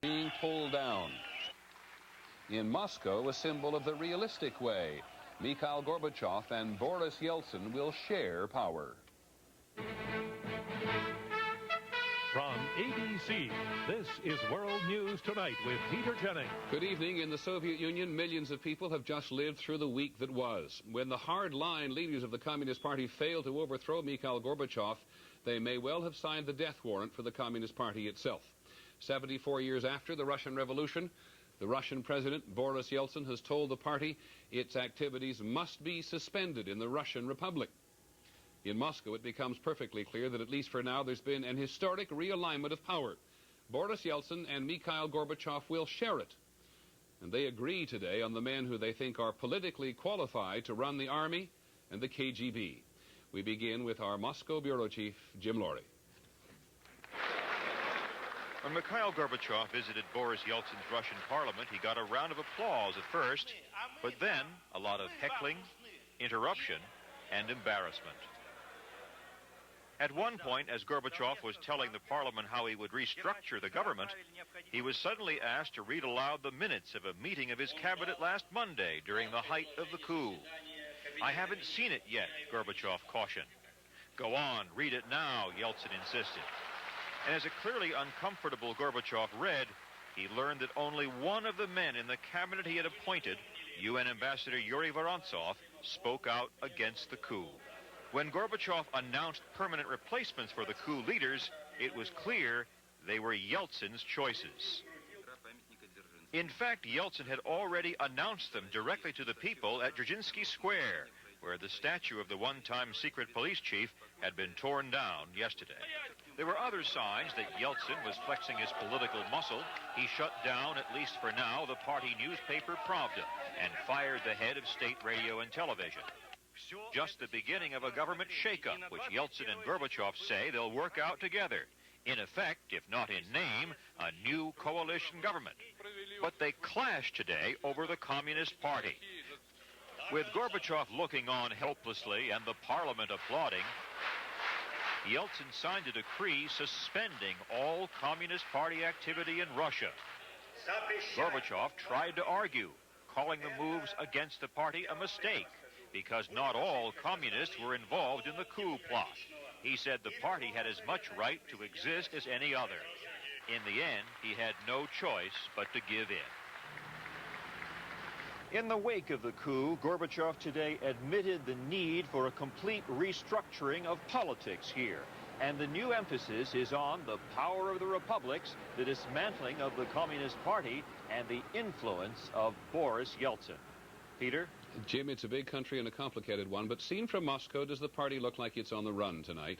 being pulled down. In Moscow, a symbol of the realistic way, Mikhail Gorbachev and Boris Yeltsin will share power. From ABC, this is World News Tonight with Peter Jennings. Good evening. In the Soviet Union, millions of people have just lived through the week that was. When the hard-line leaders of the Communist Party failed to overthrow Mikhail Gorbachev, they may well have signed the death warrant for the Communist Party itself. 74 years after the Russian Revolution, the Russian President, Boris Yeltsin, has told the party its activities must be suspended in the Russian Republic. In Moscow, it becomes perfectly clear that at least for now there's been an historic realignment of power. Boris Yeltsin and Mikhail Gorbachev will share it. And they agree today on the men who they think are politically qualified to run the army and the KGB. We begin with our Moscow bureau chief, Jim Laurie. When Mikhail Gorbachev visited Boris Yeltsin's Russian parliament, he got a round of applause at first, but then a lot of heckling, interruption, and embarrassment. At one point, as Gorbachev was telling the parliament how he would restructure the government, he was suddenly asked to read aloud the minutes of a meeting of his cabinet last Monday during the height of the coup. "I haven't seen it yet," Gorbachev cautioned. "Go on, read it now," Yeltsin insisted. And as a clearly uncomfortable Gorbachev read, he learned that only one of the men in the cabinet he had appointed, UN Ambassador Yuri Vorontsov, spoke out against the coup. When Gorbachev announced permanent replacements for the coup leaders, it was clear they were Yeltsin's choices. In fact, Yeltsin had already announced them directly to the people at Dzerzhinsky Square, where the statue of the one-time secret police chief had been torn down yesterday. There were other signs that Yeltsin was flexing his political muscle. He shut down, at least for now, the party newspaper Pravda and fired the head of state radio and television. Just the beginning of a government shakeup, which Yeltsin and Gorbachev say they'll work out together. In effect, if not in name, a new coalition government. But they clashed today over the Communist Party. With Gorbachev looking on helplessly and the parliament applauding, Yeltsin signed a decree suspending all Communist Party activity in Russia. Gorbachev tried to argue, calling the moves against the party a mistake, because not all communists were involved in the coup plot. He said the party had as much right to exist as any other. In the end, he had no choice but to give in. In the wake of the coup, Gorbachev today admitted the need for a complete restructuring of politics here. And the new emphasis is on the power of the republics, the dismantling of the Communist Party, and the influence of Boris Yeltsin. Peter? Jim, it's a big country and a complicated one, but seen from Moscow, does the party look like it's on the run tonight?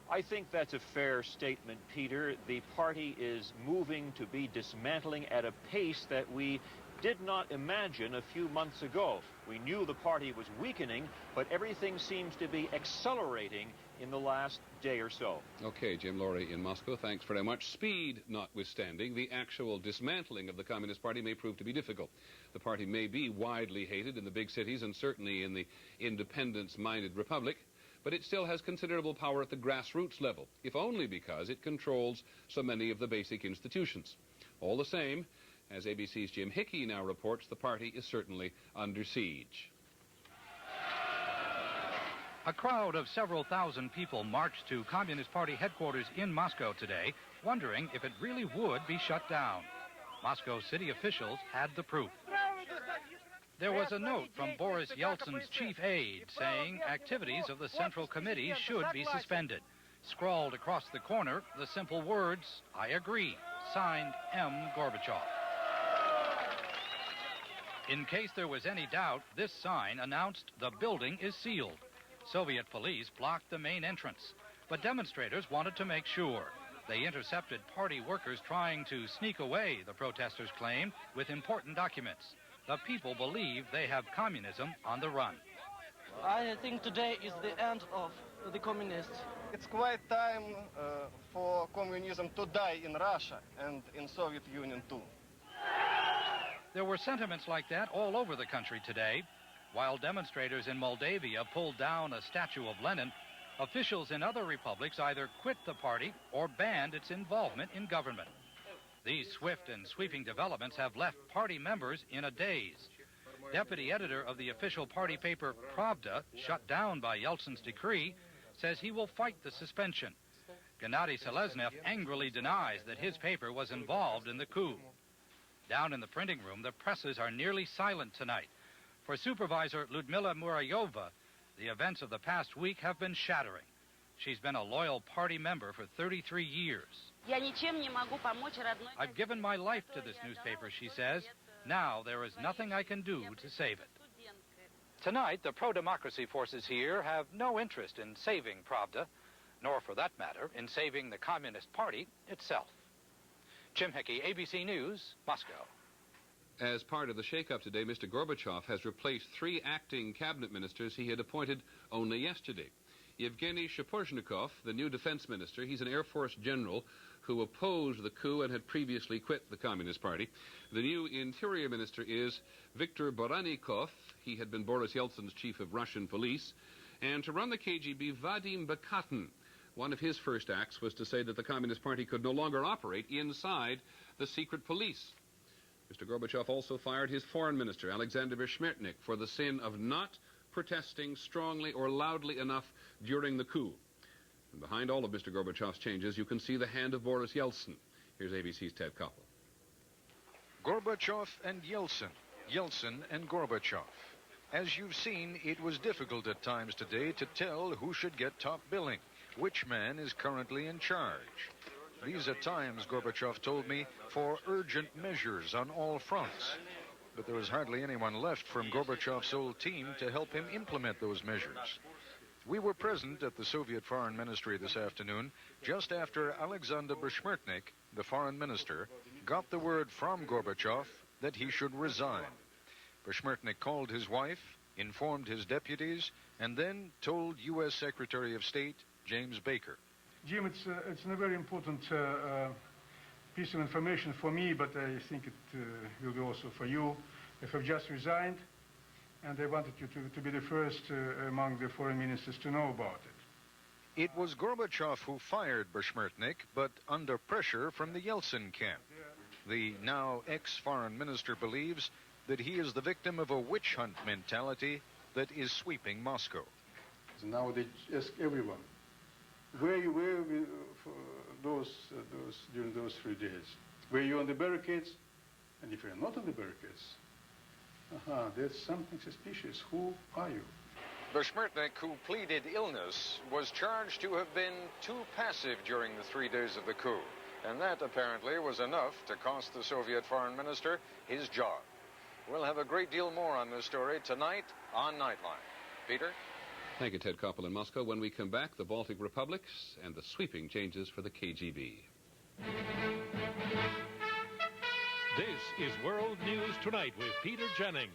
I think that's a fair statement, Peter. The party is moving to be dismantling at a pace that we did not imagine a few months ago. We knew the party was weakening, but everything seems to be accelerating in the last day or so. Okay, Jim Laurie in Moscow, thanks very much. Speed notwithstanding, the actual dismantling of the Communist Party may prove to be difficult. The party may be widely hated in the big cities and certainly in the independence-minded republic, but it still has considerable power at the grassroots level, if only because it controls so many of the basic institutions. All the same, as ABC's Jim Hickey now reports, the party is certainly under siege. A crowd of several thousand people marched to Communist Party headquarters in Moscow today, wondering if it really would be shut down. Moscow city officials had the proof. There was a note from Boris Yeltsin's chief aide saying activities of the Central Committee should be suspended. Scrawled across the corner, the simple words, "I agree," signed M. Gorbachev. In case there was any doubt, this sign announced the building is sealed. Soviet police blocked the main entrance, but demonstrators wanted to make sure. They intercepted party workers trying to sneak away, the protesters claimed, with important documents. The people believe they have communism on the run. I think today is the end of the communists. It's quite time for communism to die in Russia and in Soviet Union too. There were sentiments like that all over the country today. While demonstrators in Moldavia pulled down a statue of Lenin, officials in other republics either quit the party or banned its involvement in government. These swift and sweeping developments have left party members in a daze. Deputy editor of the official party paper Pravda, shut down by Yeltsin's decree, says he will fight the suspension. Gennady Seleznev angrily denies that his paper was involved in the coup. Down in the printing room, the presses are nearly silent tonight. For supervisor Ludmila Murayova, the events of the past week have been shattering. She's been a loyal party member for 33 years. I've given my life to this newspaper, she says. Now there is nothing I can do to save it. Tonight, the pro-democracy forces here have no interest in saving Pravda, nor, for that matter, in saving the Communist Party itself. Jim Hickey, ABC News, Moscow. As part of the shake-up today, Mr. Gorbachev has replaced 3 acting cabinet ministers he had appointed only yesterday. Yevgeny Shaporzhnikov, the new defense minister, he's an Air Force general who opposed the coup and had previously quit the Communist Party. The new interior minister is Viktor Barannikov. He had been Boris Yeltsin's chief of Russian police. And to run the KGB, Vadim Bakatin. One of his first acts was to say that the Communist Party could no longer operate inside the secret police. Mr. Gorbachev also fired his foreign minister, Alexander Bessmertnykh, for the sin of not protesting strongly or loudly enough during the coup. And behind all of Mr. Gorbachev's changes, you can see the hand of Boris Yeltsin. Here's ABC's Ted Koppel. Gorbachev and Yeltsin, Yeltsin and Gorbachev. As you've seen, it was difficult at times today to tell who should get top billing, which man is currently in charge. These are times, Gorbachev told me, for urgent measures on all fronts. But there was hardly anyone left from Gorbachev's old team to help him implement those measures. We were present at the Soviet Foreign Ministry this afternoon, just after Alexander Bessmertnykh, the foreign minister, got the word from Gorbachev that he should resign. Bessmertnykh called his wife, informed his deputies, and then told U.S. Secretary of State James Baker. Jim, it's a very important piece of information for me, but I think it will be also for you. I have just resigned, and I wanted you to be the first among the foreign ministers to know about it. It was Gorbachev who fired Bessmertnykh, but under pressure from the Yeltsin camp. The now ex-foreign minister believes that he is the victim of a witch hunt mentality that is sweeping Moscow. So now they ask everyone, where you were for during those 3 days? Were you on the barricades? And if you're not on the barricades, there's something suspicious. Who are you? Bessmertnykh, who pleaded illness, was charged to have been too passive during the 3 days of the coup. And that apparently was enough to cost the Soviet foreign minister his job. We'll have a great deal more on this story tonight on Nightline. Peter? Thank you, Ted Koppel in Moscow. When we come back, the Baltic republics and the sweeping changes for the KGB. This is World News Tonight with Peter Jennings.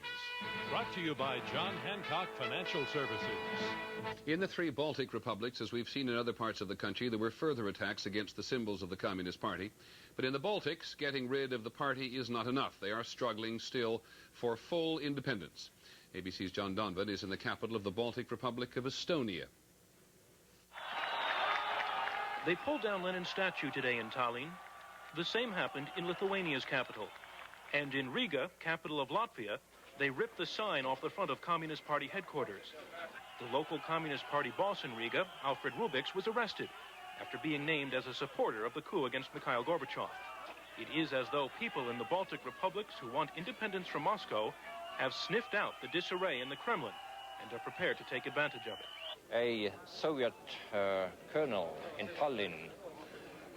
Brought to you by John Hancock Financial Services. In the 3 Baltic republics, as we've seen in other parts of the country, there were further attacks against the symbols of the Communist Party. But in the Baltics, getting rid of the party is not enough. They are struggling still for full independence. ABC's John Donvan is in the capital of the Baltic Republic of Estonia. They pulled down Lenin's statue today in Tallinn. The same happened in Lithuania's capital. And in Riga, capital of Latvia, they ripped the sign off the front of Communist Party headquarters. The local Communist Party boss in Riga, Alfred Rubiks, was arrested after being named as a supporter of the coup against Mikhail Gorbachev. It is as though people in the Baltic republics who want independence from Moscow have sniffed out the disarray in the Kremlin and are prepared to take advantage of it. A Soviet colonel in Tallinn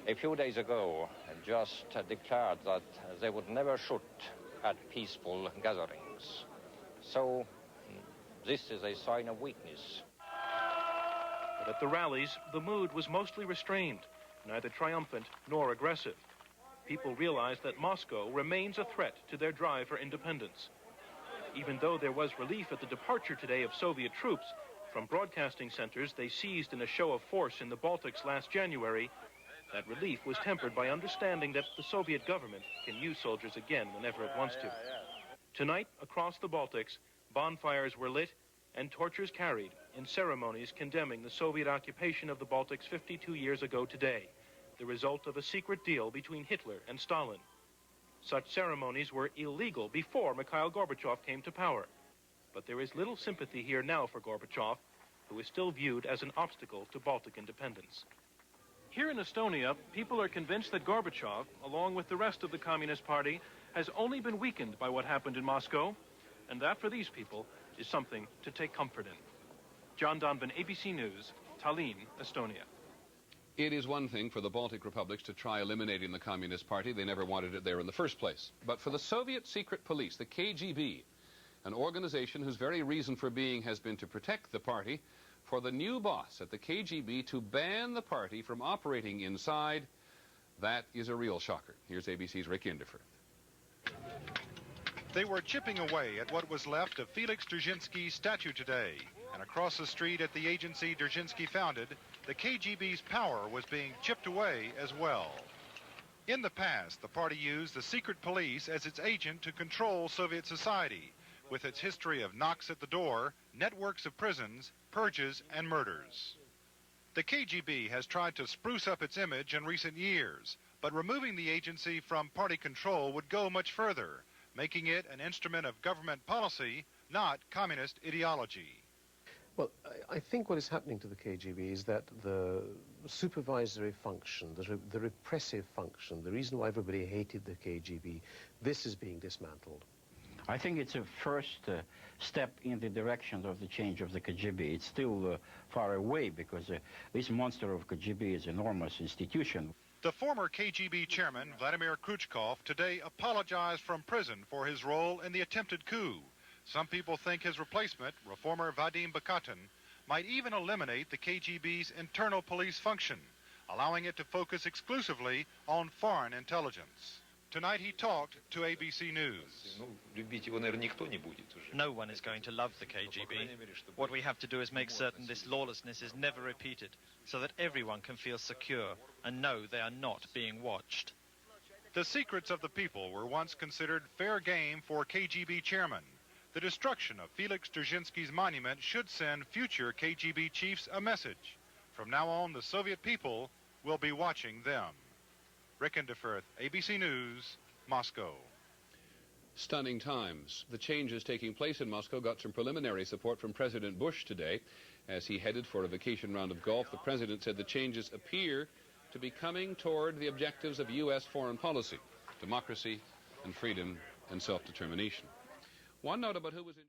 a few days ago just declared that they would never shoot at peaceful gatherings. So this is a sign of weakness. But at the rallies, the mood was mostly restrained, neither triumphant nor aggressive. People realized that Moscow remains a threat to their drive for independence. Even though there was relief at the departure today of Soviet troops from broadcasting centers they seized in a show of force in the Baltics last January, that relief was tempered by understanding that the Soviet government can use soldiers again whenever it wants to. Tonight, across the Baltics, bonfires were lit and torches carried in ceremonies condemning the Soviet occupation of the Baltics 52 years ago today, the result of a secret deal between Hitler and Stalin. Such ceremonies were illegal before Mikhail Gorbachev came to power. But there is little sympathy here now for Gorbachev, who is still viewed as an obstacle to Baltic independence. Here in Estonia, people are convinced that Gorbachev, along with the rest of the Communist Party, has only been weakened by what happened in Moscow, and that for these people is something to take comfort in. John Donvan, ABC News, Tallinn, Estonia. It is one thing for the Baltic republics to try eliminating the Communist Party. They never wanted it there in the first place. But for the Soviet secret police, the KGB, an organization whose very reason for being has been to protect the party, for the new boss at the KGB to ban the party from operating inside, that is a real shocker. Here's ABC's Rick Inderford. They were chipping away at what was left of Felix Dzerzhinsky's statue today. And across the street at the agency Dzerzhinsky founded, the KGB's power was being chipped away as well. In the past, the party used the secret police as its agent to control Soviet society, with its history of knocks at the door, networks of prisons, purges, and murders. The KGB has tried to spruce up its image in recent years, but removing the agency from party control would go much further, making it an instrument of government policy, not communist ideology. Well, I think what is happening to the KGB is that the supervisory function, the repressive function, the reason why everybody hated the KGB, this is being dismantled. I think it's a first step in the direction of the change of the KGB. It's still far away because this monster of KGB is an enormous institution. The former KGB chairman, Vladimir Khrushchev, today apologized from prison for his role in the attempted coup. Some people think his replacement, reformer Vadim Bakatin, might even eliminate the KGB's internal police function, allowing it to focus exclusively on foreign intelligence. Tonight he talked to ABC News. No one is going to love the KGB. What we have to do is make certain this lawlessness is never repeated, so that everyone can feel secure and know they are not being watched. The secrets of the people were once considered fair game for KGB chairmen. The destruction of Felix Dzerzhinsky's monument should send future KGB chiefs a message. From now on, the Soviet people will be watching them. Rick Inderford, ABC News, Moscow. Stunning times. The changes taking place in Moscow got some preliminary support from President Bush today. As he headed for a vacation round of golf, the president said the changes appear to be coming toward the objectives of U.S. foreign policy, democracy and freedom and self-determination. One note about who was in